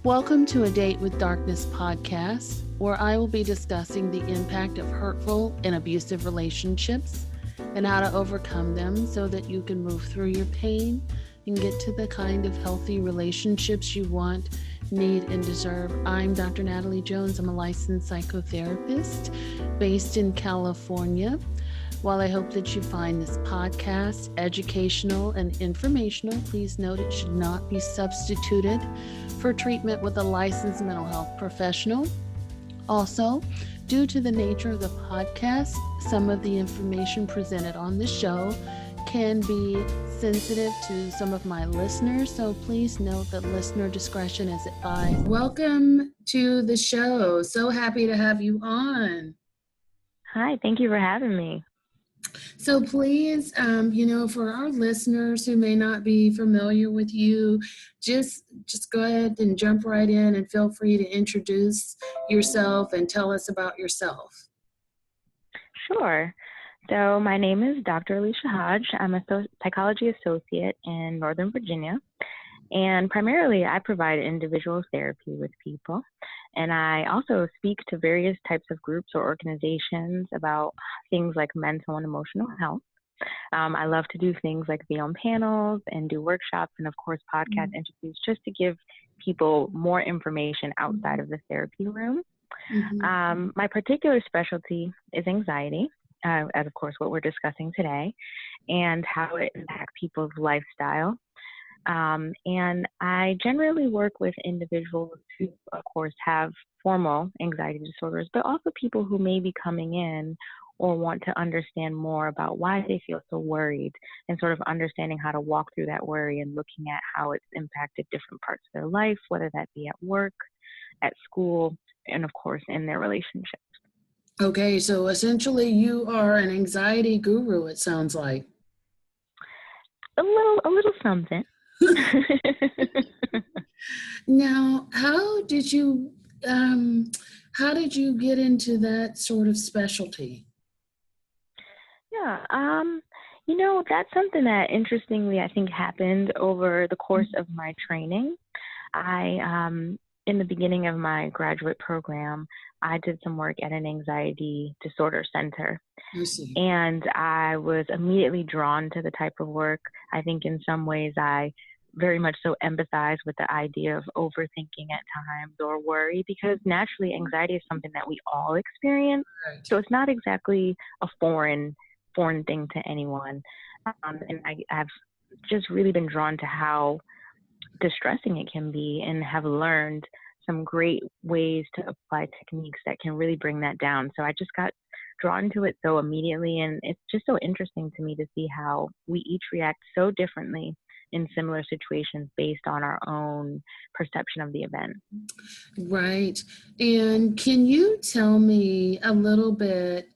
Welcome to A Date with Darkness podcast, where I will be discussing the impact of hurtful and abusive relationships and how to overcome them so that you can move through your pain and get to the kind of healthy relationships you want, need, and deserve. I'm Dr. Natalie Jones. I'm a licensed psychotherapist based in California. While I hope that you find this podcast educational and informational, please note it should not be substituted for treatment with a licensed mental health professional. Also, due to the nature of the podcast, some of the information presented on the show can be sensitive to some of my listeners, so please note that listener discretion is advised. Welcome to the show. So happy to have you on. Hi, thank you for having me. So please, for our listeners who may not be familiar with you, just go ahead and jump right in and feel free to introduce yourself and tell us about yourself. Sure. So my name is Dr. Alicia Hodge. I'm a psychology associate in Northern Virginia, and primarily I provide individual therapy with people. And I also speak to various types of groups or organizations about things like mental and emotional health. I love to do things like be on panels and do workshops and, of course, podcast interviews just to give people more information outside of the therapy room. My particular specialty is anxiety, as, of course, what we're discussing today, and how it impacts people's lifestyle. And I generally work with individuals who, of course, have formal anxiety disorders, but also people who may be coming in or want to understand more about why they feel so worried and sort of understanding how to walk through that worry and looking at how it's impacted different parts of their life, whether that be at work, at school, and, of course, in their relationships. Okay, so essentially you are an anxiety guru, it sounds like. A little something. Now, how did you get into that sort of specialty? Yeah, that's something that interestingly I think happened over the course of my training. In the beginning of my graduate program, I did some work at an anxiety disorder center. And I was immediately drawn to the type of work. I think in some ways I very much so empathize with the idea of overthinking at times or worry, because naturally anxiety is something that we all experience. Right. So it's not exactly a foreign thing to anyone. And I've just really been drawn to how distressing it can be and have learned some great ways to apply techniques that can really bring that down. So I just got drawn to it so immediately, and it's just so interesting to me to see how we each react so differently in similar situations based on our own perception of the event. Right. And can you tell me a little bit,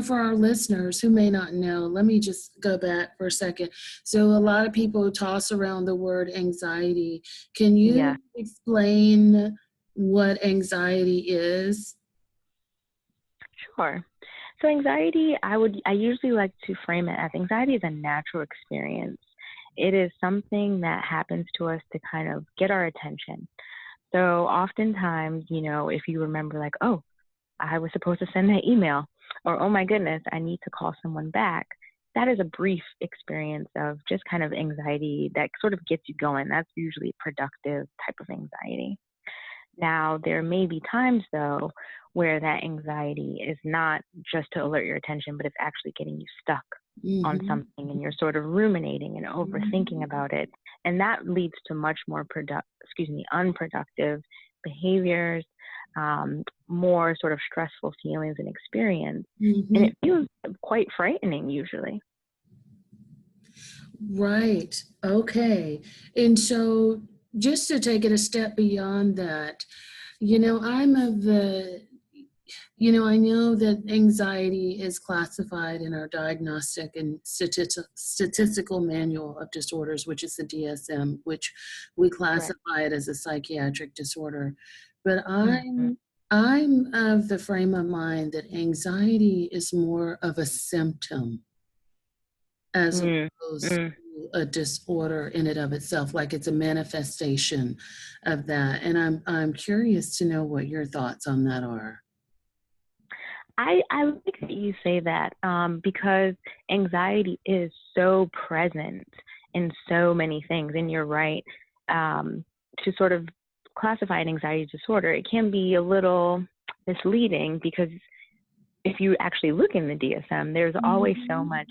for our listeners who may not know, let me just go back for a second. So a lot of people toss around the word anxiety. Can you explain what anxiety is? Sure. So anxiety, I usually like to frame it as anxiety is a natural experience. It is something that happens to us to kind of get our attention. So oftentimes, if you remember like, oh, I was supposed to send that email, or, oh my goodness, I need to call someone back. That is a brief experience of just kind of anxiety that sort of gets you going. That's usually a productive type of anxiety. Now, there may be times, though, where that anxiety is not just to alert your attention, but it's actually getting you stuck on something, and you're sort of ruminating and overthinking about it. And that leads to much more unproductive behaviors, more sort of stressful feelings and experience. And it feels quite frightening usually. Right. Okay. And so just to take it a step beyond that, I know that anxiety is classified in our Diagnostic and Statistical Manual of Disorders, which is the DSM, which we classify it as a psychiatric disorder. But I'm of the frame of mind that anxiety is more of a symptom as opposed to a disorder in and of itself, like it's a manifestation of that. And I'm curious to know what your thoughts on that are. I like that you say that because anxiety is so present in so many things. And you're right, to sort of classify an anxiety disorder, it can be a little misleading because if you actually look in the DSM, there's always so much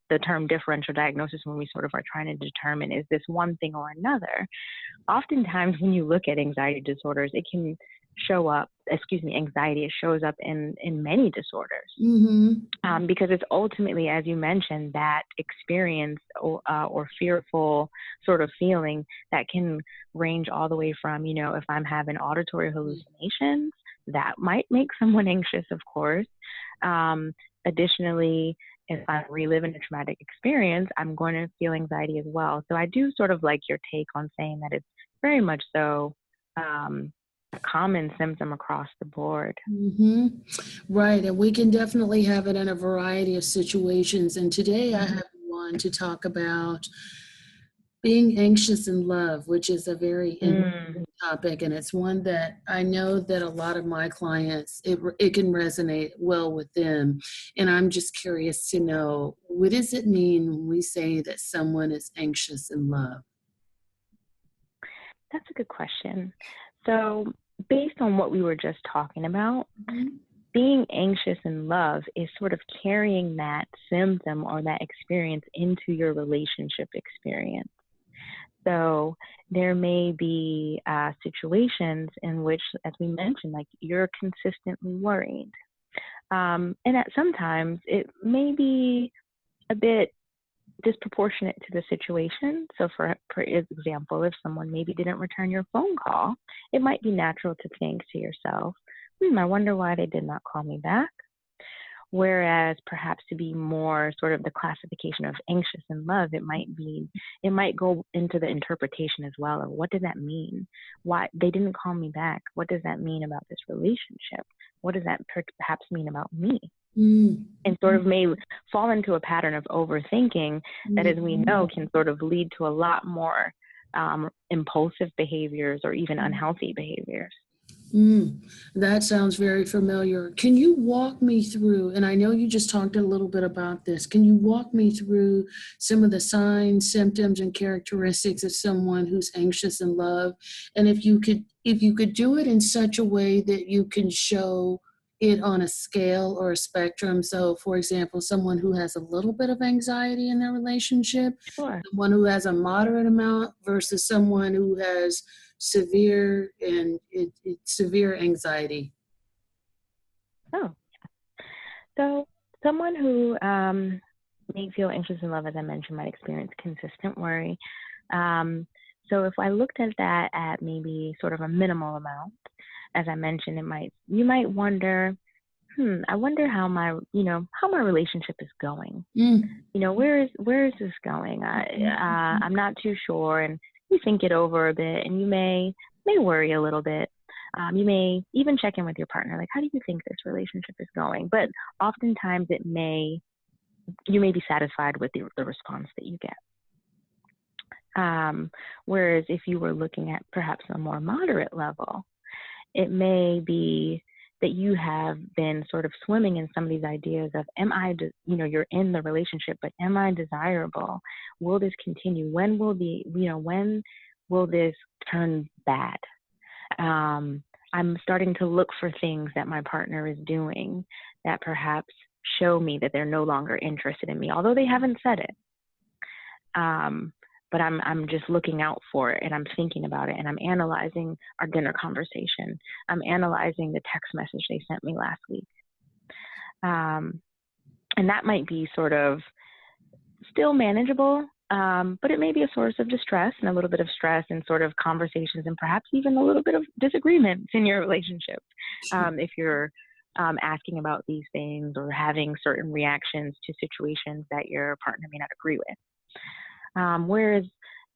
the term differential diagnosis when we sort of are trying to determine is this one thing or another. Oftentimes when you look at anxiety disorders, it can show up, anxiety, it shows up in many disorders because it's ultimately, as you mentioned, that experience or fearful sort of feeling that can range all the way from, if I'm having auditory hallucinations, that might make someone anxious, of course. Additionally, if I'm reliving a traumatic experience, I'm going to feel anxiety as well. So I do sort of like your take on saying that it's very much so a common symptom across the board. Right. And we can definitely have it in a variety of situations. And today I have one to talk about being anxious in love, which is a very interesting topic. And it's one that I know that a lot of my clients, it can resonate well with them. And I'm just curious to know, what does it mean when we say that someone is anxious in love? That's a good question. So based on what we were just talking about, being anxious in love is sort of carrying that symptom or that experience into your relationship experience. So there may be situations in which, as we mentioned, like you're consistently worried. And at sometimes it may be a bit disproportionate to the situation. So for example, if someone maybe didn't return your phone call, it might be natural to think to yourself, I wonder why they did not call me back. Whereas perhaps to be more sort of the classification of anxious in love, it might go into the interpretation as well of what does that mean? Why they didn't call me back? What does that mean about this relationship? What does that perhaps mean about me? And sort of may fall into a pattern of overthinking that, as we know, can sort of lead to a lot more impulsive behaviors or even unhealthy behaviors. That sounds very familiar. Can you walk me through, and I know you just talked a little bit about this, can you walk me through some of the signs, symptoms, and characteristics of someone who's anxious in love? And if you could do it in such a way that you can show it on a scale or a spectrum. So for example, someone who has a little bit of anxiety in their relationship, Sure. someone who has a moderate amount versus someone who has severe anxiety. Oh, so someone who may feel anxious in love, as I mentioned, might experience consistent worry. So if I looked at that at maybe sort of a minimal amount, as I mentioned, you might wonder, I wonder how my relationship is going. Where is this going? I'm not too sure. And you think it over a bit, and you may worry a little bit. You may even check in with your partner, like, how do you think this relationship is going? But oftentimes you may be satisfied with the response that you get. Whereas if you were looking at perhaps a more moderate level, it may be that you have been sort of swimming in some of these ideas of, you're in the relationship, but am I desirable? Will this continue? When will this turn bad? I'm starting to look for things that my partner is doing that perhaps show me that they're no longer interested in me, although they haven't said it. But I'm just looking out for it, and I'm thinking about it, and I'm analyzing our dinner conversation. I'm analyzing the text message they sent me last week. And that might be sort of still manageable, but it may be a source of distress and a little bit of stress and sort of conversations and perhaps even a little bit of disagreements in your relationship. If you're asking about these things or having certain reactions to situations that your partner may not agree with. Whereas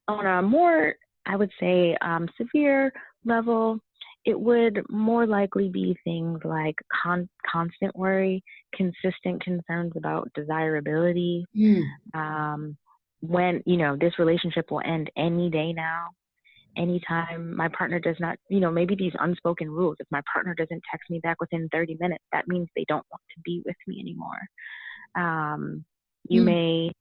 on a more, I would say, severe level, it would more likely be things like constant worry, consistent concerns about desirability, when, this relationship will end any day now. Anytime my partner does not, maybe these unspoken rules, if my partner doesn't text me back within 30 minutes, that means they don't want to be with me anymore. You may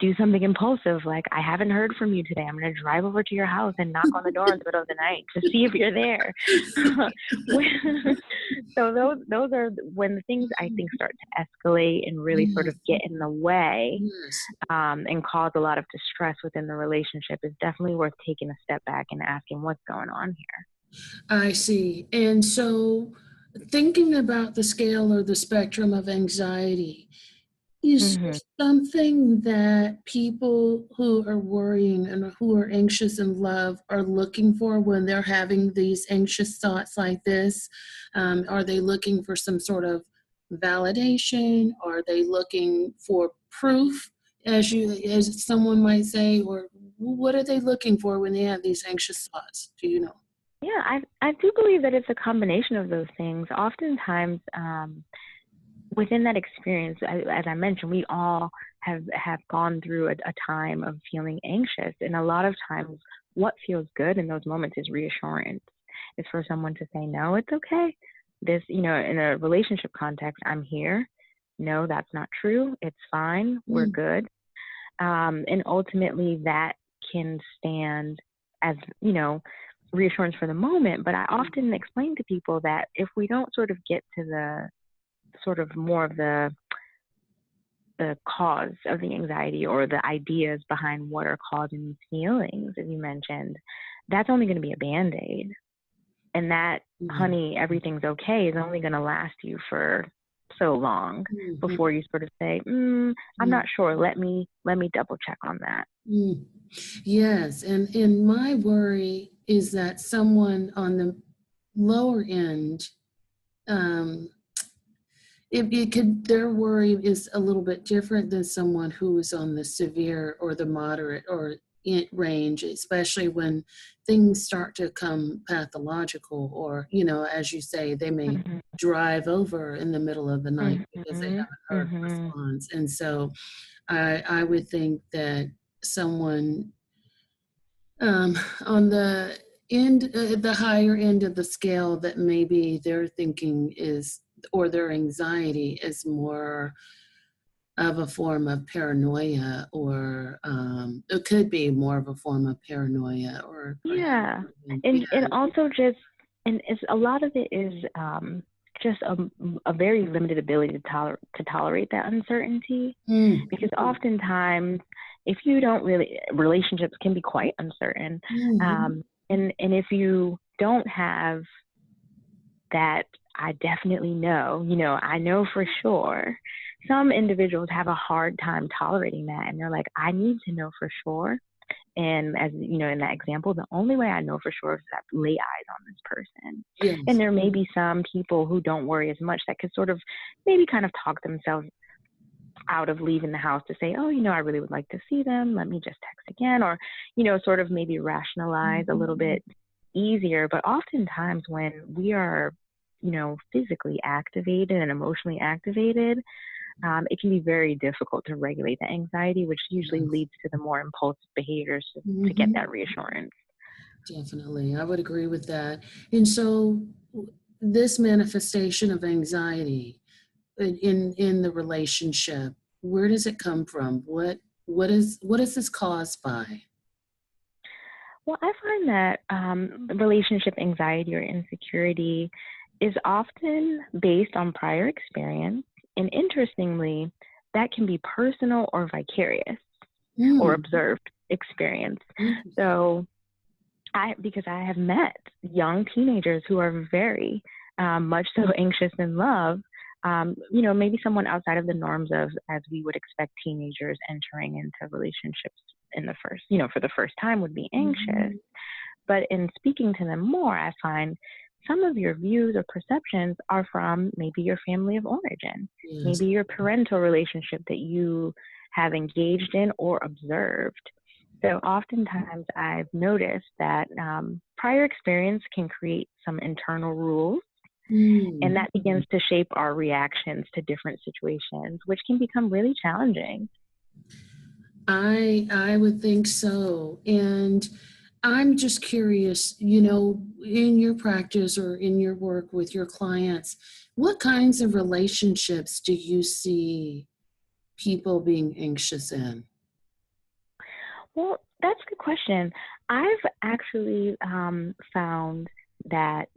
do something impulsive, like, I haven't heard from you today. I'm going to drive over to your house and knock on the door in the middle of the night to see if you're there. So those are when the things, I think, start to escalate and really sort of get in the way, and cause a lot of distress within the relationship. Is definitely worth taking a step back and asking what's going on here. I see. And so thinking about the scale or the spectrum of anxiety, is there something that people who are worrying and who are anxious in love are looking for when they're having these anxious thoughts like this? Are they looking for some sort of validation? Are they looking for proof, as someone might say? Or what are they looking for when they have these anxious thoughts? Do you know? Yeah, I do believe that it's a combination of those things. Oftentimes, within that experience, as I mentioned, we all have gone through a time of feeling anxious. And a lot of times what feels good in those moments is reassurance. It's for someone to say, no, it's okay. This, in a relationship context, I'm here. No, that's not true. It's fine. We're good. And ultimately that can stand as, reassurance for the moment. But I often explain to people that if we don't sort of get to the sort of more of the cause of the anxiety or the ideas behind what are causing these feelings, as you mentioned, that's only going to be a Band-Aid. And that, honey, everything's okay, is only going to last you for so long before you sort of say, I'm not sure. Let me double check on that. Yes. And my worry is that someone on the lower end, their worry is a little bit different than someone who is on the severe or the moderate or range, especially when things start to come pathological, or, as you say, they may drive over in the middle of the night because they haven't heard a response. And so I would think that someone on the higher end of the scale, that maybe their thinking is, or their anxiety is more of a form of paranoia, or it could be more of a form of paranoia, or and also just, and it's, a lot of it is just a very limited ability to tolerate that uncertainty, because oftentimes, if you don't really, relationships can be quite uncertain, and if you don't have that, I definitely know, I know for sure. Some individuals have a hard time tolerating that, and they're like, I need to know for sure. And as in that example, the only way I know for sure is that I lay eyes on this person. Yes. And there may be some people who don't worry as much that could sort of maybe kind of talk themselves out of leaving the house to say, oh, I really would like to see them. Let me just text again, or, sort of maybe rationalize a little bit easier. But oftentimes when we are, physically activated and emotionally activated, it can be very difficult to regulate the anxiety, which usually leads to the more impulsive behaviors to get that reassurance. Definitely. I would agree with that. And so this manifestation of anxiety in the relationship, where does it come from? What is this caused by? Well, I find that relationship anxiety or insecurity is often based on prior experience. And interestingly, that can be personal or vicarious or observed experience. So because I have met young teenagers who are very much so anxious in love, maybe someone outside of the norms of, as we would expect teenagers entering into relationships for the first time would be anxious. But in speaking to them more, I find some of your views or perceptions are from maybe your family of origin, maybe your parental relationship that you have engaged in or observed. So oftentimes I've noticed that prior experience can create some internal rules, and that begins to shape our reactions to different situations, which can become really challenging. I would think so. And I'm just curious, you know, in your practice or in your work with your clients, what kinds of relationships do you see people being anxious in? Well, that's a good question. I've actually found that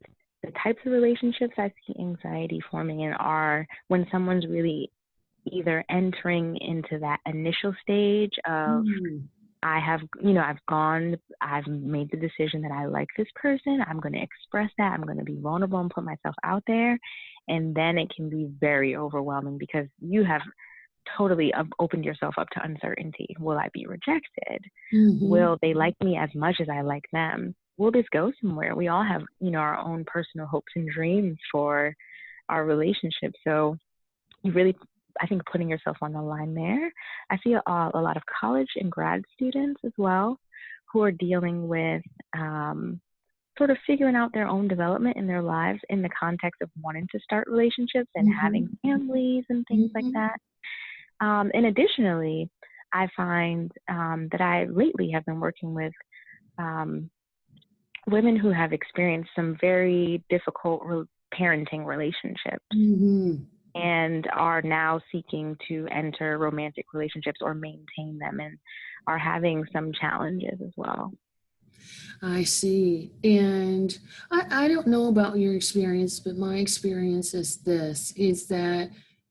the types of relationships I see anxiety forming in are when someone's really either entering into that initial stage of Mm, I've made the decision that I like this person. I'm going to express that. I'm going to be vulnerable and put myself out there. And then it can be very overwhelming because you have totally opened yourself up to uncertainty. Will I be rejected? mm-hmm. Will they like me as much as I like them? Will this go somewhere? We all have, our own personal hopes and dreams for our relationship. So you really, I think, putting yourself on the line there. I see a lot of college and grad students as well who are dealing with sort of figuring out their own development in their lives in the context of wanting to start relationships and having Mm-hmm. families and things like Mm-hmm. that. And additionally, I find that I lately have been working with um, women who have experienced some very difficult parenting relationships Mm-hmm. and are now seeking to enter romantic relationships or maintain them and are having some challenges as well. I see. And I don't know about your experience, but my experience is this, is that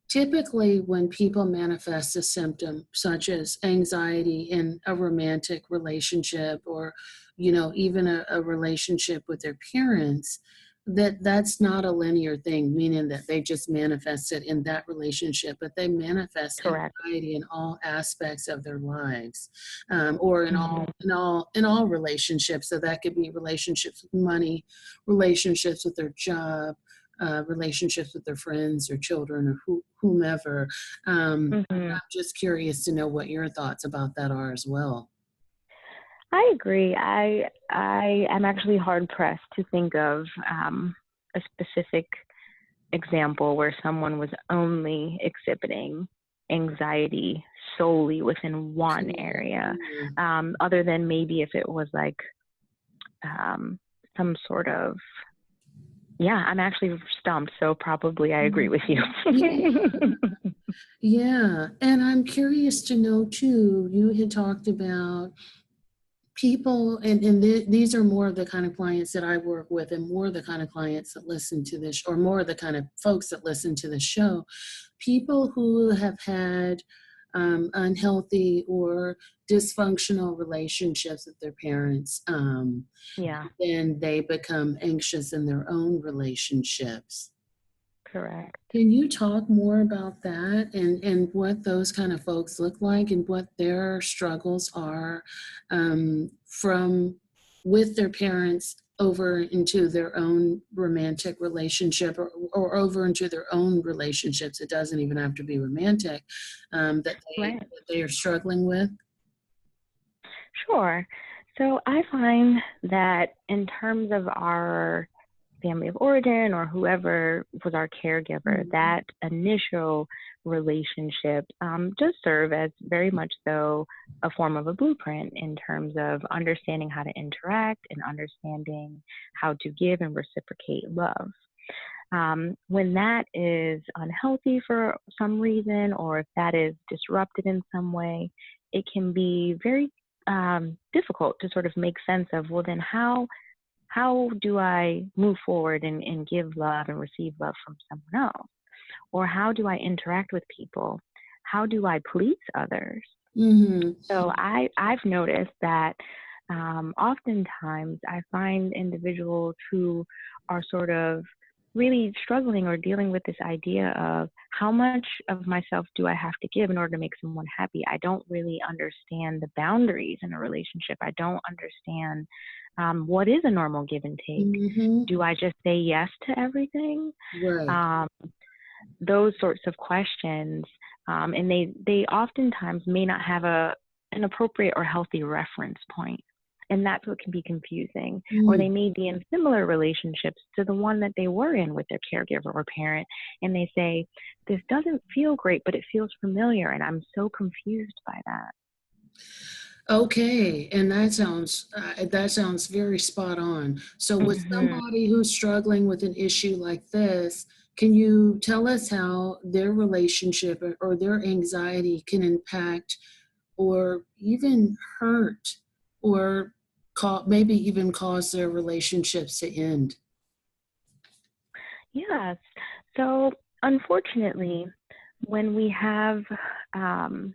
typically when people manifest a symptom such as anxiety in a romantic relationship or, you know, even a relationship with their parents, that's not a linear thing, meaning that they just manifest it in that relationship, but they manifest Correct. anxiety in all aspects of their lives, or in all Mm-hmm. in all relationships. So that could be relationships with money, relationships with their job, relationships with their friends or children or whomever. Mm-hmm. I'm just curious to know what your thoughts about that are as well. I agree. I am actually hard pressed to think of a specific example where someone was only exhibiting anxiety solely within one area, Yeah. other than maybe if it was like some sort of, yeah, I'm actually stumped, so probably I agree with you. Yeah. Yeah. And I'm curious to know too, you had talked about people, and these are more of the kind of clients that I work with, and more of the kind of clients that listen to this, or more of the kind of folks that listen to the show. People who have had unhealthy or dysfunctional relationships with their parents, Yeah, then they become anxious in their own relationships. correct. Can you talk more about that and what those kind of folks look like and what their struggles are, from with their parents over into their own romantic relationship, or over into their own relationships? It doesn't even have to be romantic, Right. that they are struggling with. Sure. So I find that in terms of our family of origin or whoever was our caregiver, Mhm. that initial relationship does serve as very much so a form of a blueprint in terms of understanding how to interact and understanding how to give and reciprocate love. When that is unhealthy for some reason, or if that is disrupted in some way, it can be very difficult to sort of make sense of, well, then how do I move forward and give love and receive love from someone else? Or how do I interact with people? How do I please others? Mhm. So I've noticed that oftentimes I find individuals who are sort of really struggling or dealing with this idea of how much of myself do I have to give in order to make someone happy. I don't really understand the boundaries in a relationship. I don't understand what is a normal give and take. Mhm. Do I just say yes to everything? Right. Um, those sorts of questions, and they oftentimes may not have an appropriate or healthy reference point, and that's what can be confusing. Or they Mm. may be in similar relationships to the one that they were in with their caregiver or parent, and they say, this doesn't feel great, but it feels familiar, and I'm so confused by that. Okay, and that sounds very spot on. So, with Hmm. somebody who's struggling with an issue like this, can you tell us how their relationship or their anxiety can impact or even hurt or maybe even cause their relationships to end? Yes. So, unfortunately, when we have um,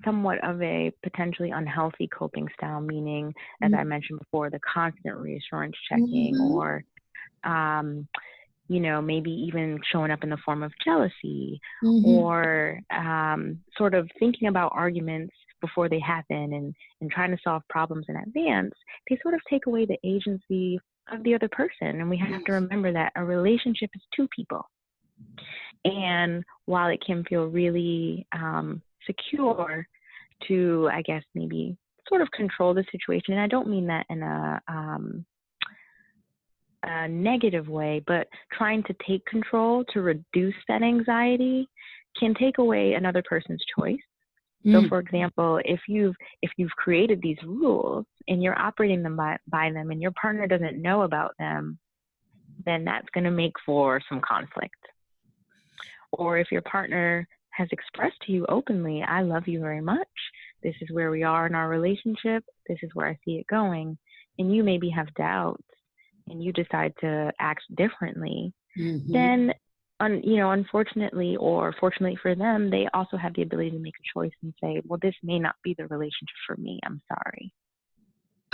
somewhat of a potentially unhealthy coping style, meaning, as I mentioned before, the constant reassurance checking, Mm-hmm. or um, maybe even showing up in the form of jealousy, Mm-hmm. or sort of thinking about arguments before they happen, and trying to solve problems in advance, they sort of take away the agency of the other person. And we have to Yes. remember that a relationship is two people. And while it can feel really secure to, I guess, maybe sort of control the situation, and I don't mean that in a negative way, but trying to take control to reduce that anxiety can take away another person's choice. So, Mm. for example, if you've created these rules and you're operating them by them, and your partner doesn't know about them, then that's going to make for some conflict. Or if your partner has expressed to you openly, I love you very much, this is where we are in our relationship, this is where I see it going, and you maybe have doubts and you decide to act differently, Mm-hmm. then unfortunately or fortunately for them, they also have the ability to make a choice and say, well, this may not be the relationship for me. I'm sorry.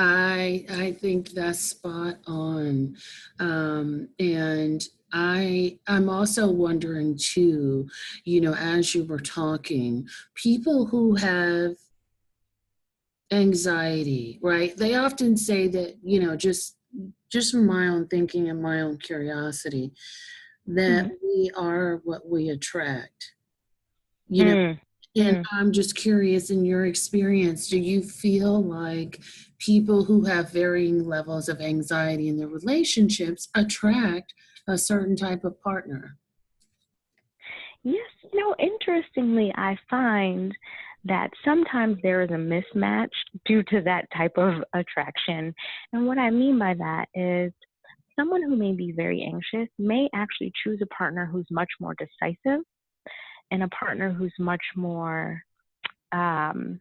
I think that's spot on, and I'm also wondering too. As you were talking, people who have anxiety, right? They often say that just from my own thinking and my own curiosity, that Mm-hmm. we are what we attract. You know, Mm, And mm. I'm just curious, in your experience, do you feel like people who have varying levels of anxiety in their relationships attract a certain type of partner? Yes, interestingly, I find that sometimes there is a mismatch due to that type of attraction. And what I mean by that is someone who may be very anxious may actually choose a partner who's much more decisive, and a partner who's much more, um,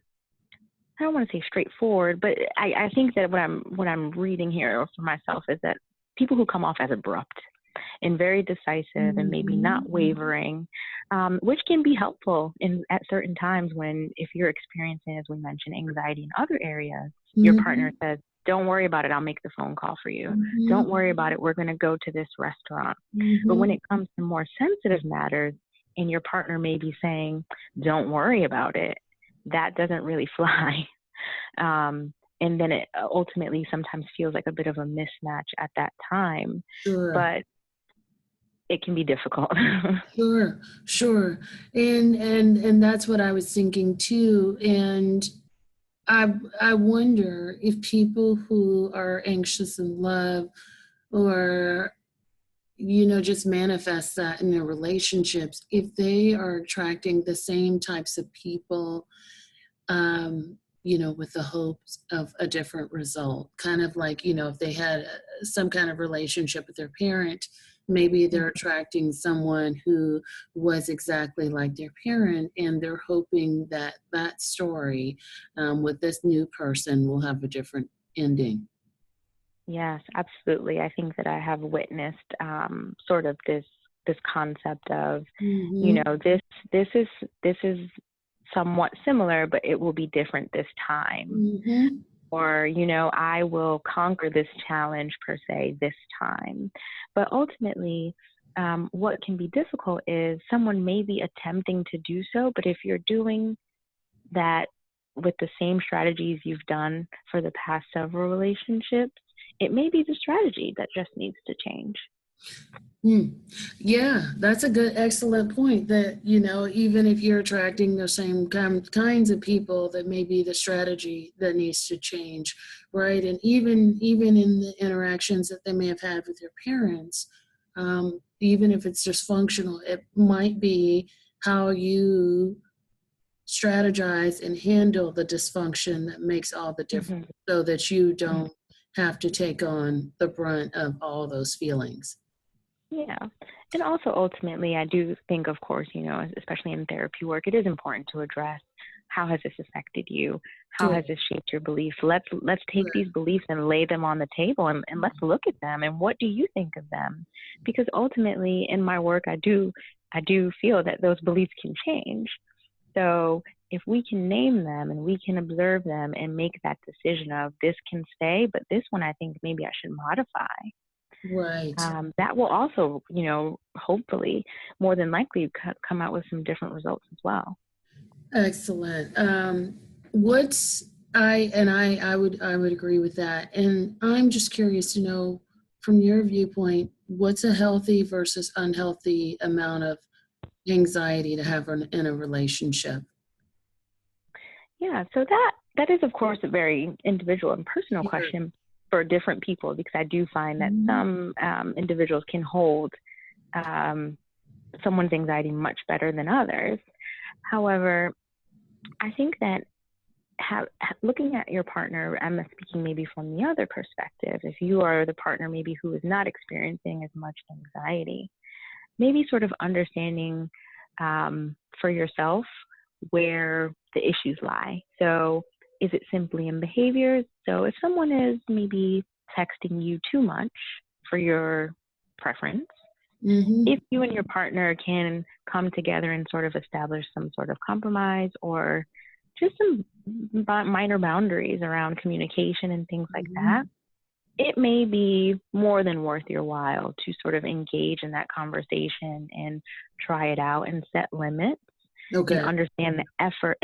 I don't want to say straightforward, but I think that what I'm reading here for myself is that people who come off as abrupt and very decisive and maybe Mm-hmm. not wavering, which can be helpful at certain times when, if you're experiencing, as we mentioned, anxiety in other areas, your partner Mm-hmm. says, don't worry about it, I'll make the phone call for you. Mm-hmm. Don't worry about it, we're going to go to this restaurant. But when Mm-hmm. it comes to more sensitive matters, and your partner may be saying, don't worry about it, that doesn't really fly. And then it ultimately sometimes feels like a bit of a mismatch at that time. Sure. But it can be difficult. Sure. Sure. And that's what I was thinking too. And I wonder if people who are anxious in love or just manifest that in their relationships, if they are attracting the same types of people, with the hopes of a different result. Kind of like, if they had some kind of relationship with their parent, maybe they're attracting someone who was exactly like their parent, and they're hoping that that story with this new person will have a different ending. Yes, absolutely. I think that I have witnessed sort of this concept of, you Mm-hmm. know, this is somewhat similar, but it will be different this time. Mm-hmm. Or, I will conquer this challenge per se this time. But ultimately, what can be difficult is someone may be attempting to do so, but if you're doing that with the same strategies you've done for the past several relationships, it may be the strategy that just needs to change. Hmm. Yeah, that's a good, excellent point. That even if you're attracting the same kinds of people, that may be the strategy that needs to change, right? And even in the interactions that they may have had with their parents, even if it's dysfunctional, it might be how you strategize and handle the dysfunction that makes all the difference, Mhm. so that you don't have to take on the brunt of all those feelings. Yeah. And also ultimately, I do think, of course, especially in therapy work, it is important to address how has this affected you? How Sure. has this shaped your beliefs? Let's take these beliefs and lay them on the table and let's look at them and what do you think of them? Because ultimately in my work I do feel that those beliefs can change. So if we can name them and we can observe them and make that decision of this can stay, but this one I think maybe I should modify, Right. that will also, hopefully, more than likely come out with some different results as well. Excellent. What's I would agree with that. And I'm just curious to know, from your viewpoint, what's a healthy versus unhealthy amount of anxiety to have in a relationship? Yeah, so that is, of course, a very individual and personal Sure. question for different people, because I do find that Mhm. some individuals can hold um, someone's anxiety much better than others. However, I think that looking at your partner, I'm speaking maybe from the other perspective, if you are the partner maybe who is not experiencing as much anxiety, maybe sort of understanding for yourself where the issues lie. So is it simply in behaviors? So if someone is maybe texting you too much for your preference, Mhm. if you and your partner can come together and sort of establish some sort of compromise or just some minor boundaries around communication and things like that, Mhm. it may be more than worth your while to sort of engage in that conversation and try it out and set limits and Okay. understand the effort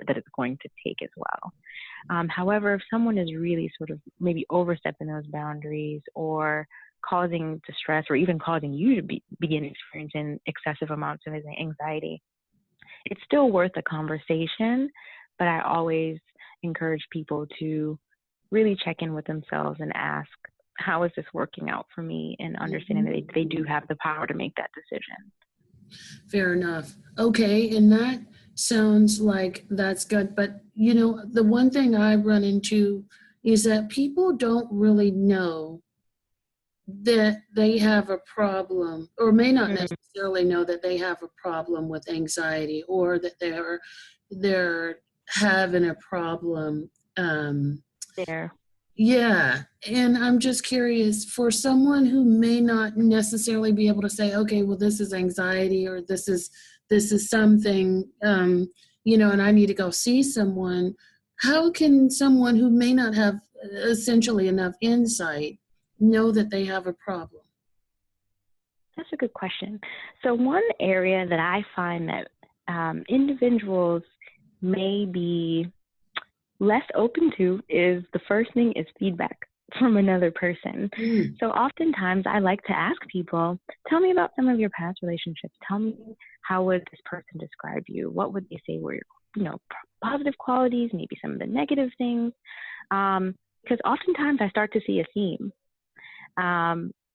that it's going to take as well. However, if someone is really sort of maybe overstepping those boundaries or causing distress or even causing you to begin experiencing excessive amounts of anxiety, it's still worth a conversation. But I always encourage people to really check in with themselves and ask, how is this working out for me? And understanding Mhm. that they do have the power to make that decision. Fair enough. Okay, and that sounds like that's good. But the one thing I run into is that people don't really know that they have a problem, or may not Mm, necessarily know that they have a problem with anxiety, or that they're having a problem. there. Yeah, and I'm just curious, for someone who may not necessarily be able to say, okay, well, this is anxiety, or this is something, and I need to go see someone. How can someone who may not have essentially enough insight know that they have a problem? That's a good question. So one area that I find that individuals may be less open to is the first thing is feedback from another person. Mm, So oftentimes I like to ask people, tell me about some of your past relationships. Tell me, how would this person describe you? What would they say were your, positive qualities, maybe some of the negative things? Because oftentimes I start to see a theme.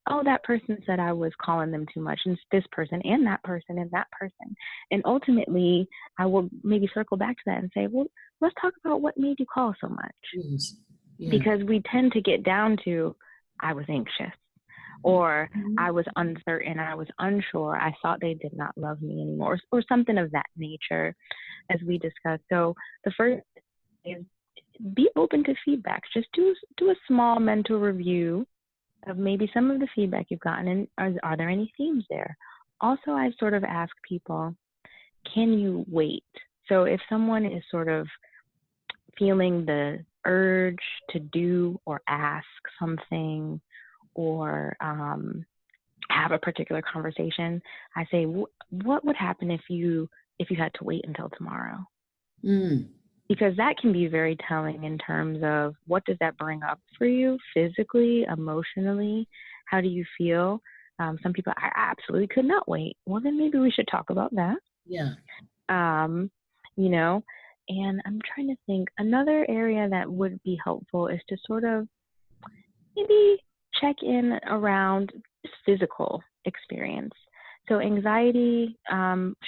Oh, that person said I was calling them too much, and this person, and that person, and that person. And ultimately, I will maybe circle back to that and say, well, let's talk about what made you call so much. yes. Yeah. Because we tend to get down to, I was anxious, or Mhm. I was uncertain, I was unsure, I thought they did not love me anymore, or something of that nature, as we discussed. So the first is be open to feedback. Just do a small mental review of maybe some of the feedback you've gotten, and are there any themes there? Also, I sort of ask people, can you wait? So if someone is sort of feeling the urge to do or ask something or have a particular conversation, I say, what would happen if you had to wait until tomorrow? Mm, Because that can be very telling in terms of what does that bring up for you physically, emotionally? How do you feel? Some people, I absolutely could not wait. Well, then maybe we should talk about that. yeah. Um, you know, and I'm trying to think, another area that would be helpful is to sort of maybe check in around physical experience. So anxiety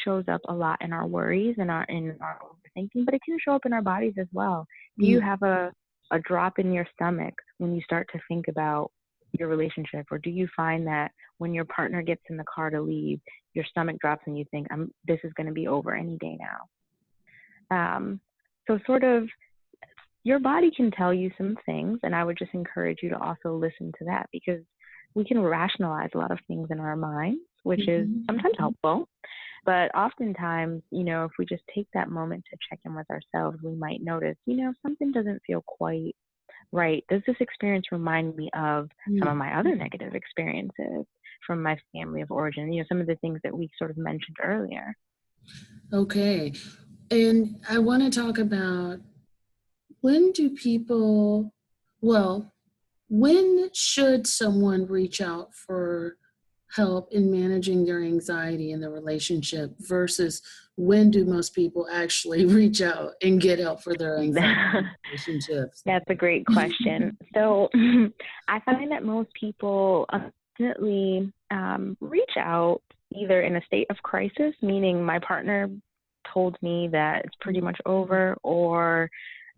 shows up a lot in our worries and in our overthinking, but it can show up in our bodies as well. Do you Mm. have a drop in your stomach when you start to think about your relationship, or do you find that when your partner gets in the car to leave, your stomach drops and you think, this is going to be over any day now? So sort of your body can tell you some things, and I would just encourage you to also listen to that, because we can rationalize a lot of things in our minds, which is sometimes helpful. But oftentimes, if we just take that moment to check in with ourselves, we might notice, something doesn't feel quite right. Does this experience remind me of some of my other negative experiences from my family of origin? Some of the things that we sort of mentioned earlier. Okay. And I want to talk about when should someone reach out for help in managing their anxiety in the relationship versus when do most people actually reach out and get help for their anxiety in relationships? That's a great question. So I find that most people unfortunately reach out either in a state of crisis, meaning my partner told me that it's pretty much over, or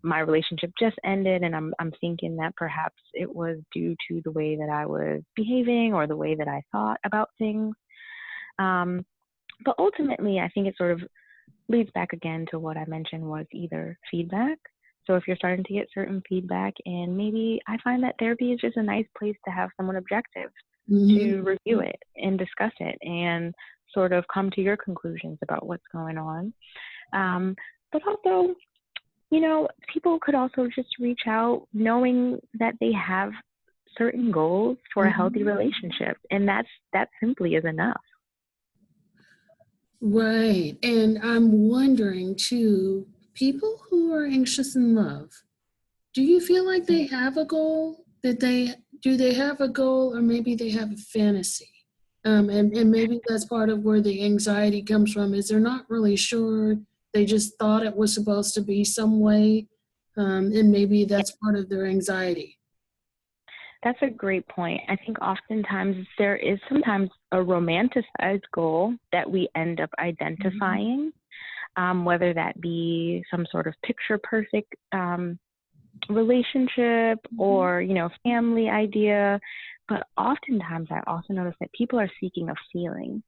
my relationship just ended and I'm thinking that perhaps it was due to the way that I was behaving or the way that I thought about things. But ultimately, I think it sort of leads back again to what I mentioned was either feedback. So if you're starting to get certain feedback, and maybe I find that therapy is just a nice place to have someone objective to review it and discuss it and sort of come to your conclusions about what's going on. But also, people could also just reach out knowing that they have certain goals for a healthy relationship, and that simply is enough. Right. And I'm wondering too, people who are anxious in love, do you feel like they have a goal? Do they have a goal, or maybe they have a fantasy? And maybe that's part of where the anxiety comes from, is they're not really sure. They just thought it was supposed to be some way, and maybe that's part of their anxiety. That's a great point. I think oftentimes there is sometimes a romanticized goal that we end up identifying, whether that be some sort of picture perfect relationship or, family idea. But oftentimes I also notice that people are seeking a feeling.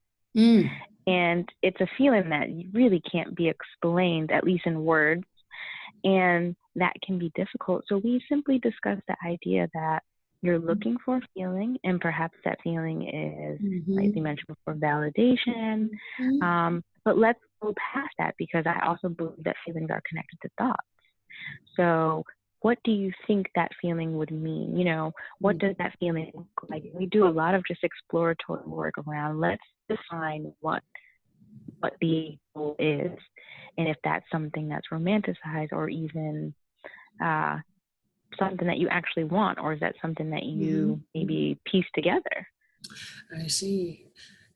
And it's a feeling that really can't be explained, at least in words. And that can be difficult. So we simply discuss the idea that you're looking for a feeling, and perhaps that feeling is, like you mentioned before, validation. But let's go past that, because I also believe that feelings are connected to thoughts. So what do you think that feeling would mean? What does that feeling look like? We do a lot of just exploratory work around, let's define what the goal is, and if that's something that's romanticized, or even something that you actually want, or is that something that you maybe piece together? I see.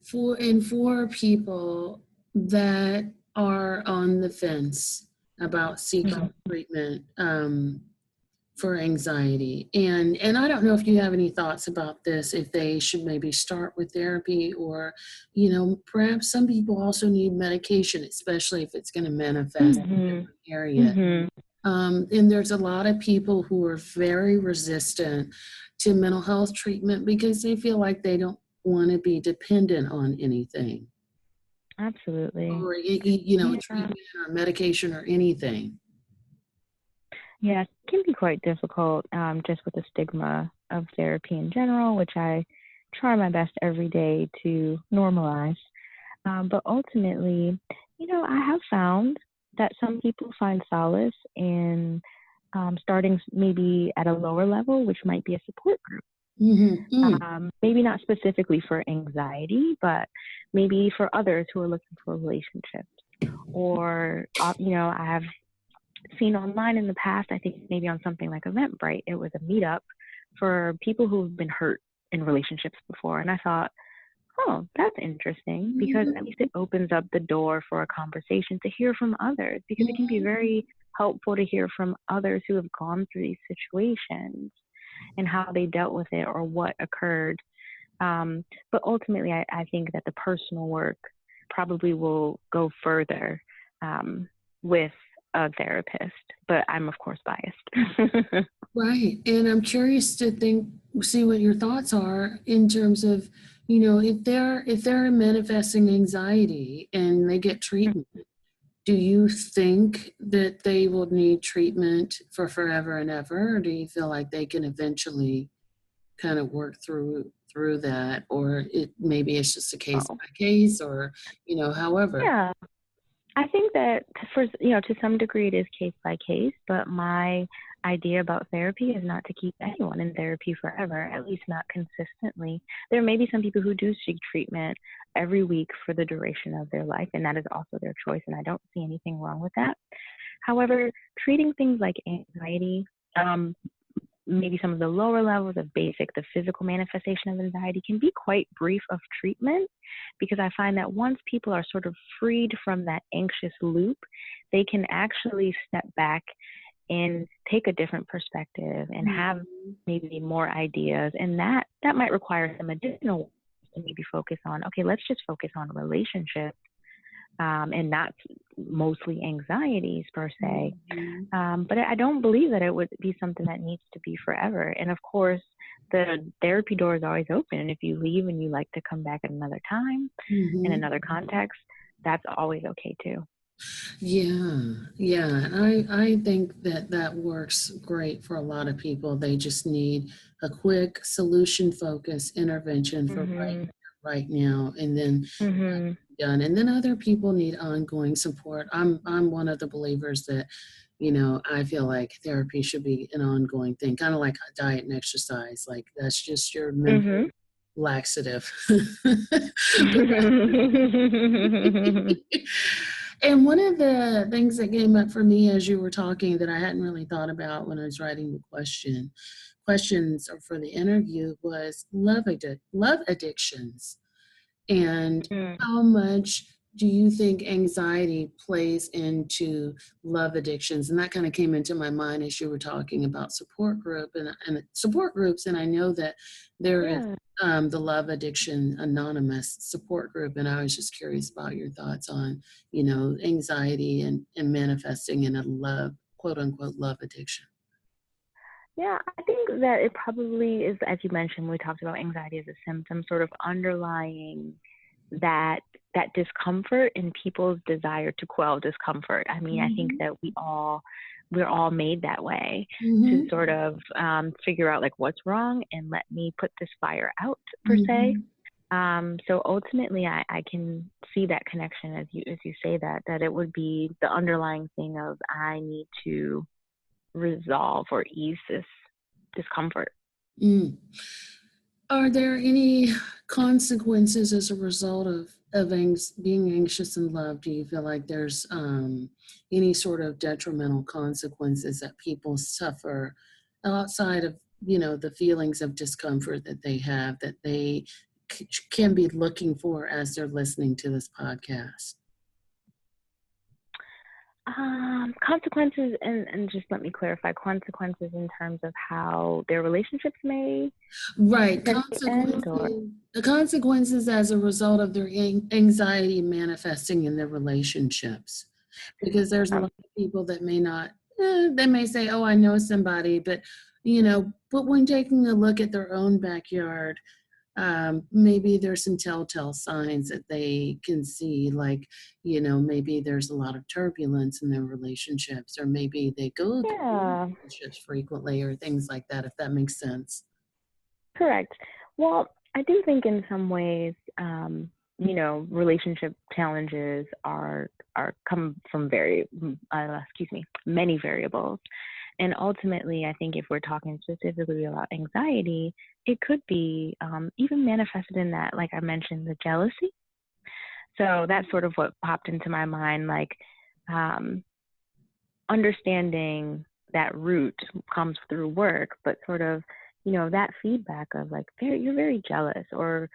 For people that are on the fence about seeking treatment for anxiety, and I don't know if you have any thoughts about this, if they should maybe start with therapy, or perhaps some people also need medication, especially if it's going to manifest in a different area. And there's a lot of people who are very resistant to mental health treatment because they feel like they don't want to be dependent on anything. Absolutely. Or, treatment or medication or anything. Yeah, it can be quite difficult, just with the stigma of therapy in general, which I try my best every day to normalize. But ultimately, I have found that some people find solace in starting maybe at a lower level, which might be a support group. Maybe not specifically for anxiety, but maybe for others who are looking for relationships. Or, I have seen online in the past, I think maybe on something like Eventbrite, it was a meetup for people who've been hurt in relationships before. And I thought, oh, that's interesting, because at least it opens up the door for a conversation to hear from others, because it can be very helpful to hear from others who have gone through these situations and how they dealt with it or what occurred. But ultimately, I think that the personal work probably will go further with a therapist, but I'm of course biased. Right. And I'm curious to see what your thoughts are in terms of, if they're manifesting anxiety and they get treatment, do you think that they will need treatment for forever and ever, or do you feel like they can eventually kind of work through that, or maybe it's just a case Oh, by case, or however? yeah. I think that to some degree it is case by case, but my idea about therapy is not to keep anyone in therapy forever, at least not consistently. There may be some people who do seek treatment every week for the duration of their life, and that is also their choice, and I don't see anything wrong with that. However, treating things like anxiety, maybe some of the lower levels of the physical manifestation of anxiety can be quite brief of treatment, because I find that once people are sort of freed from that anxious loop, they can actually step back and take a different perspective and have maybe more ideas. And that might require some additional to maybe focus on, okay, let's just focus on relationships and not mostly anxieties per se. But I don't believe that it would be something that needs to be forever. And of course, the therapy door is always open. And if you leave and you like to come back at another time in another context, that's always okay too. Yeah. And I think that works great for a lot of people. They just need a quick solution-focused intervention for right now, and then done. And then other people need ongoing support. I'm one of the believers that, I feel like therapy should be an ongoing thing, kind of like diet and exercise. Like that's just your mental laxative. And one of the things that came up for me as you were talking that I hadn't really thought about when I was writing the questions for the interview was love addictions. And how much do you think anxiety plays into love addictions? And that kind of came into my mind as you were talking about support support groups. And I know that there is the Love Addiction Anonymous support group. And I was just curious about your thoughts on, anxiety and manifesting in a quote unquote, love addiction. Yeah, I think that it probably is, as you mentioned, we talked about anxiety as a symptom, sort of underlying that discomfort and people's desire to quell discomfort. I mean, I think that we're all made that way to sort of figure out like what's wrong and let me put this fire out per se. So ultimately, I can see that connection as you say that it would be the underlying thing of I need to resolve or ease this discomfort. Are there any consequences as a result of being anxious in love? Do you feel like there's any sort of detrimental consequences that people suffer outside of, the feelings of discomfort that they have, that they can be looking for as they're listening to this podcast? Consequences, and just let me clarify, consequences in terms of how their relationships may Right. end, or The consequences as a result of their anxiety manifesting in their relationships. Because there's a lot of people that may not, they may say, oh, I know somebody, but when taking a look at their own backyard, maybe there's some telltale signs that they can see, like, maybe there's a lot of turbulence in their relationships, or maybe they go through relationships frequently, or things like that, if that makes sense. Correct. Well, I do think in some ways, relationship challenges are come from many variables. And ultimately, I think if we're talking specifically about anxiety, it could be even manifested in that, like I mentioned, the jealousy. So that's sort of what popped into my mind, like understanding that root comes through work, but sort of, that feedback of like, you're very jealous or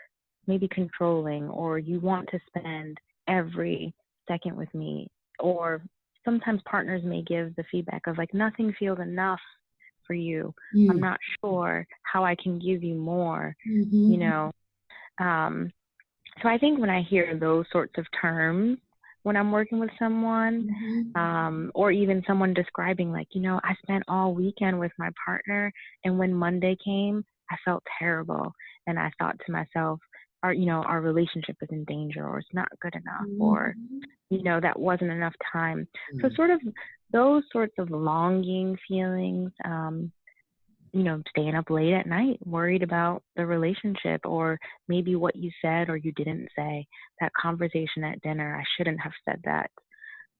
maybe controlling, or you want to spend every second with me, or sometimes partners may give the feedback of like, nothing feels enough for you. I'm not sure how I can give you more, So I think when I hear those sorts of terms, when I'm working with someone, or even someone describing like, I spent all weekend with my partner, and when Monday came, I felt terrible. And I thought to myself, our relationship is in danger, or it's not good enough, or, that wasn't enough time. So sort of those sorts of longing feelings, staying up late at night, worried about the relationship, or maybe what you said or you didn't say, that conversation at dinner, I shouldn't have said that.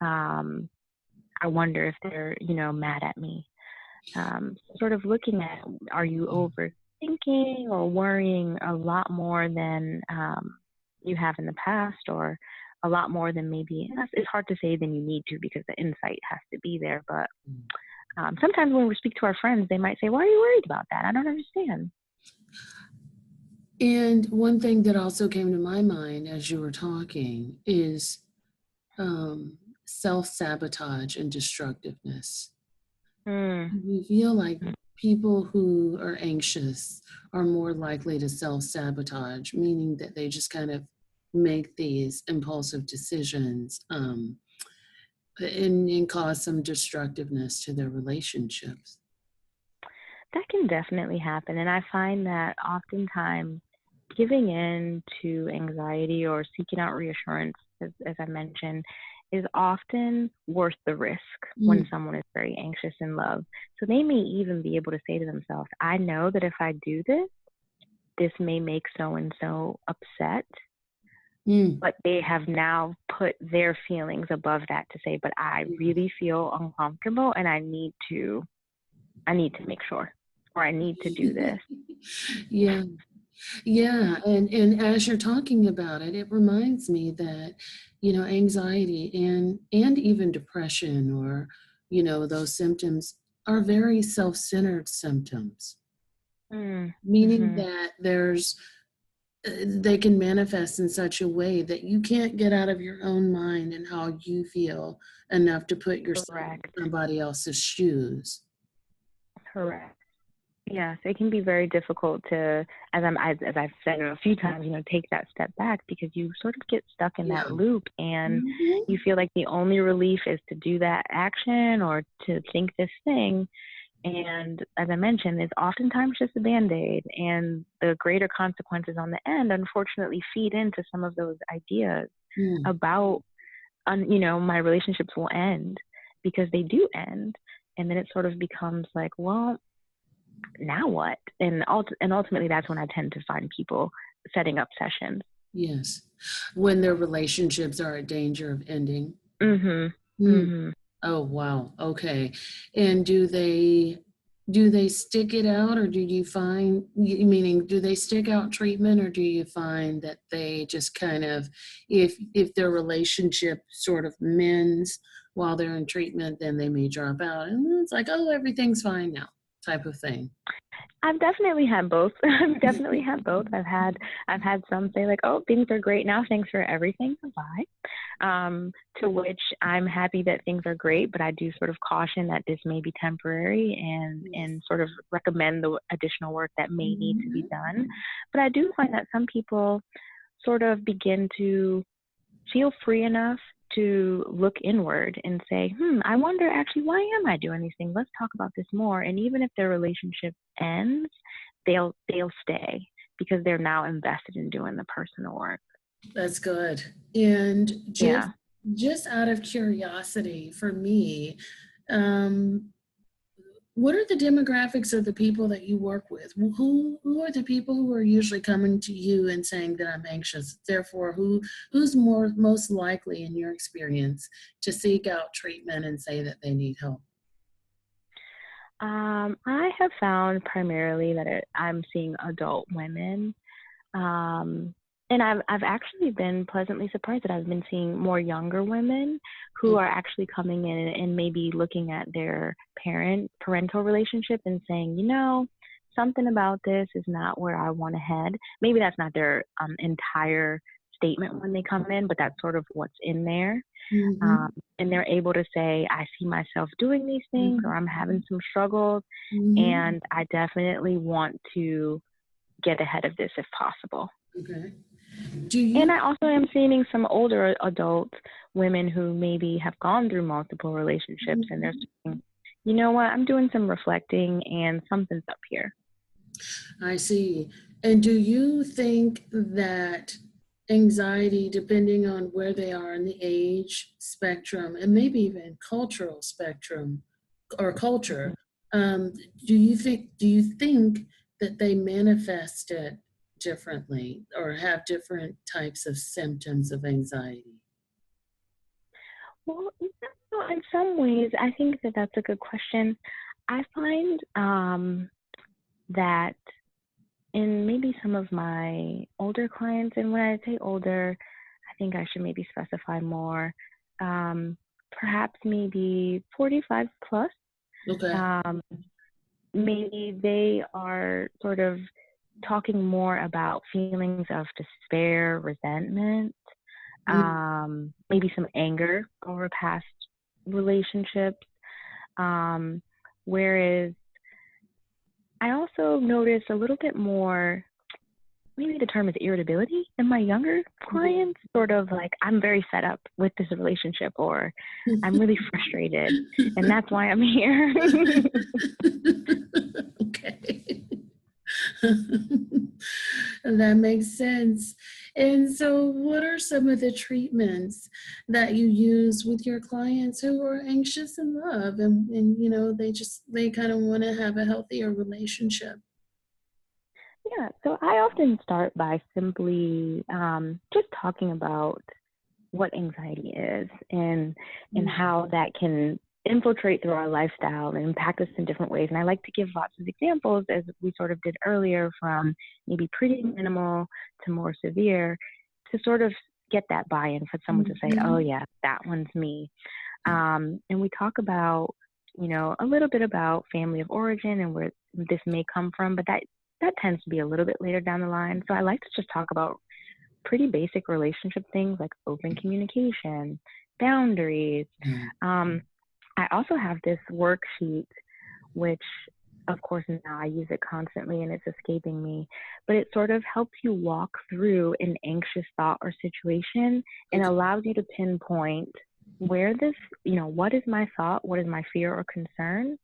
I wonder if they're, mad at me. Sort of looking at, are you overthinking or worrying a lot more than you have in the past, or a lot more than maybe, it's hard to say than you need to, because the insight has to be there. But sometimes when we speak to our friends, they might say, why are you worried about that? I don't understand. And one thing that also came to my mind as you were talking is self-sabotage and destructiveness. We feel like people who are anxious are more likely to self-sabotage, meaning that they just kind of make these impulsive decisions and cause some destructiveness to their relationships. That can definitely happen. And I find that oftentimes giving in to anxiety or seeking out reassurance, as I mentioned, is often worth the risk when someone is very anxious in love. So they may even be able to say to themselves, I know that if I do this, this may make so-and-so upset. But they have now put their feelings above that to say, but I really feel uncomfortable, and I need to make sure, or I need to do this. Yeah. And as you're talking about it, it reminds me that, anxiety and even depression, or, those symptoms are very self-centered symptoms, meaning that they can manifest in such a way that you can't get out of your own mind and how you feel enough to put yourself in somebody else's shoes. Correct. Yes, it can be very difficult to, as I've said a few times, take that step back, because you sort of get stuck in that loop, and you feel like the only relief is to do that action or to think this thing. And as I mentioned, it's oftentimes just a Band-Aid, and the greater consequences on the end, unfortunately, feed into some of those ideas about, my relationships will end, because they do end. And then it sort of becomes like, well, now what? And ultimately, that's when I tend to find people setting up sessions. Yes, when their relationships are in danger of ending. Oh, wow. Okay. And do they stick it out, or do you find, meaning, do they stick out treatment, or do you find that they just kind of, if their relationship sort of mends while they're in treatment, then they may drop out, and it's like, oh, everything's fine now, type of thing? I've definitely had both. I've had some say like, oh, things are great now, thanks for everything, bye. To which I'm happy that things are great, but I do sort of caution that this may be temporary, and sort of recommend the additional work that may need to be done. But I do find that some people sort of begin to feel free enough to look inward and say, I wonder actually, why am I doing these things? Let's talk about this more. And even if their relationship ends, they'll stay, because they're now invested in doing the personal work. That's good. And just out of curiosity for me, what are the demographics of the people that you work with? Who are the people who are usually coming to you and saying that I'm anxious? Therefore, who's most likely, in your experience, to seek out treatment and say that they need help? I have found primarily that I'm seeing adult women. And I've actually been pleasantly surprised that I've been seeing more younger women who are actually coming in and maybe looking at their parental relationship and saying, something about this is not where I want to head. Maybe that's not their entire statement when they come in, but that's sort of what's in there. And they're able to say, I see myself doing these things, or I'm having some struggles, and I definitely want to get ahead of this if possible. Okay. Do you? And I also am seeing some older adult women who maybe have gone through multiple relationships and they're saying, you know what, I'm doing some reflecting and something's up here. I see. And do you think that anxiety, depending on where they are in the age spectrum and maybe even cultural spectrum or culture, um, do you think that they manifest it differently or have different types of symptoms of anxiety? Well, in some ways, I think that that's a good question. I find that in maybe some of my older clients, and when I say older, I think I should maybe specify more, perhaps maybe 45 plus, Okay. um, maybe they are sort of talking more about feelings of despair, resentment, Mm. maybe some anger over past relationships. Um, Whereas I also notice a little bit more, maybe the term is irritability in my younger clients, sort of like, I'm very fed up with this relationship, or I'm really frustrated, and that's why I'm here. Okay. That makes sense. And so, what are some of the treatments that you use with your clients who are anxious in love and they kind of want to have a healthier relationship? Yeah, so I often start by simply just talking about what anxiety is and how that can infiltrate through our lifestyle and impact us in different ways. And I like to give lots of examples, as we sort of did earlier, from maybe pretty minimal to more severe, to sort of get that buy-in for someone to say, oh yeah, that one's me. And we talk about, a little bit about family of origin and where this may come from, but that tends to be a little bit later down the line. So I like to just talk about pretty basic relationship things like open communication, boundaries. I also have this worksheet, which of course now I use it constantly and it's escaping me, but it sort of helps you walk through an anxious thought or situation and allows you to pinpoint where this, what is my thought, what is my fear or concern.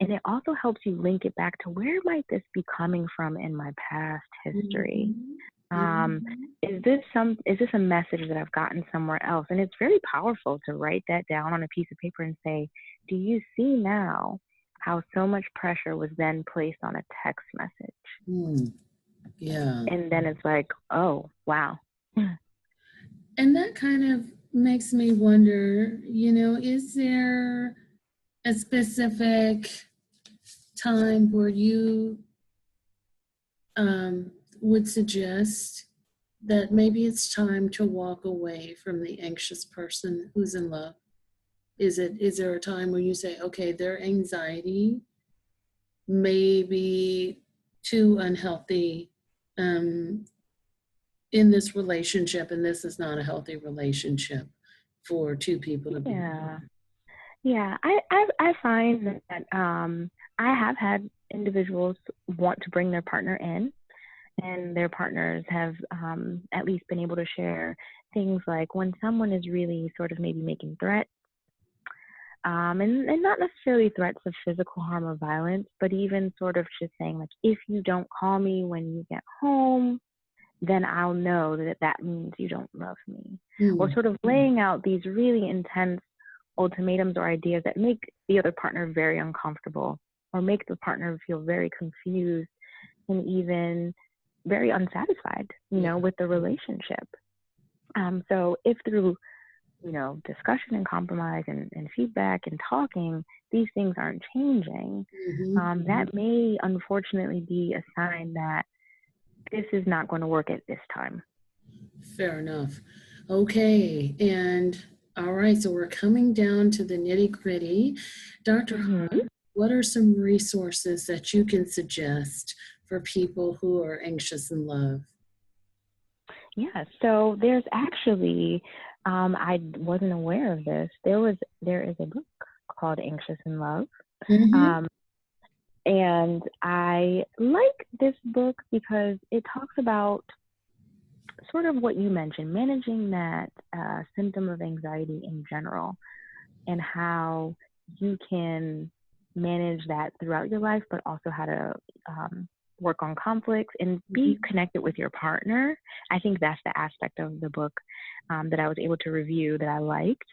And it also helps you link it back to where might this be coming from in my past history. Is this a message that I've gotten somewhere else? And it's very powerful to write that down on a piece of paper and say, do you see now how so much pressure was then placed on a text message? Yeah. And then it's like, oh, wow. And that kind of makes me wonder, is there a specific time where you would suggest that maybe it's time to walk away from the anxious person who's in love? Is there a time where you say, okay, their anxiety may be too unhealthy in this relationship, and this is not a healthy relationship for two people to be in? Yeah. I find that I have had individuals want to bring their partner in, and their partners have at least been able to share things like when someone is really sort of maybe making threats, and not necessarily threats of physical harm or violence, but even sort of just saying, like, if you don't call me when you get home, then I'll know that that means you don't love me. Or sort of laying out these really intense ultimatums or ideas that make the other partner very uncomfortable or make the partner feel very confused and even very unsatisfied, with the relationship. So if through, discussion and compromise and feedback and talking, these things aren't changing, that may unfortunately be a sign that this is not going to work at this time. Fair enough. Okay. And all right, so we're coming down to the nitty gritty. Dr. Hodge, what are some resources that you can suggest for people who are anxious in love? Yeah, so there's actually, I wasn't aware of this. There is a book called Anxious in Love. And I like this book because it talks about sort of what you mentioned, managing that symptom of anxiety in general, and how you can manage that throughout your life, but also how to work on conflicts and be connected with your partner. I think that's the aspect of the book that I was able to review that I liked.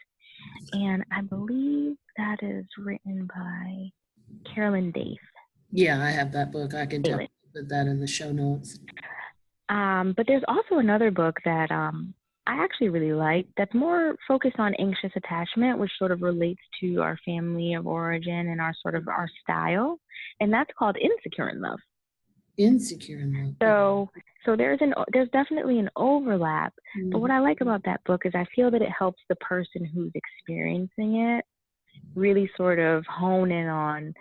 And I believe that is written by Carolyn Daitch. Yeah, I have that book. I can definitely put that in the show notes. But there's also another book that I actually really like that's more focused on anxious attachment, which sort of relates to our family of origin and our sort of our style. And that's called Insecure in Love. Insecure in Love. So there's definitely an overlap. But what I like about that book is I feel that it helps the person who's experiencing it really sort of hone in on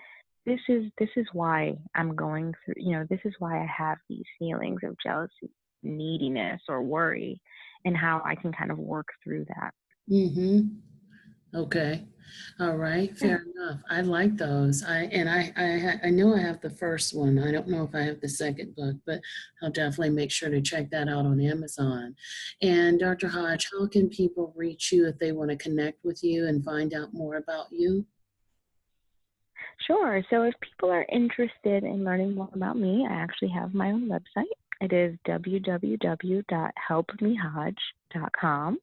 this is why I'm going through, this is why I have these feelings of jealousy, neediness, or worry, and how I can kind of work through that. Okay. All right. Fair enough. I like those. I know I have the first one. I don't know if I have the second book, but I'll definitely make sure to check that out on Amazon. And Dr. Hodge, how can people reach you if they want to connect with you and find out more about you? Sure. So if people are interested in learning more about me, I actually have my own website. It is www.helpmehodge.com.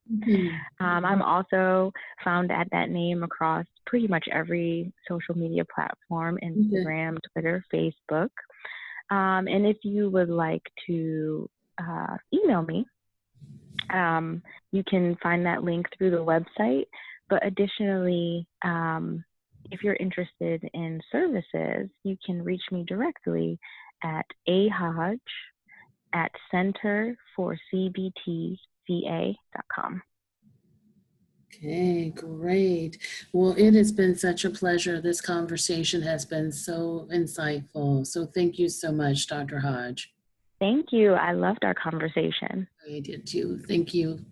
I'm also found at that name across pretty much every social media platform, Instagram, Twitter, Facebook. And if you would like to email me, you can find that link through the website. But additionally, if you're interested in services, you can reach me directly at ahodge@centerforcbtca.com. Okay, great. Well, it has been such a pleasure. This conversation has been so insightful. So thank you so much, Dr. Hodge. Thank you. I loved our conversation. I did too. Thank you.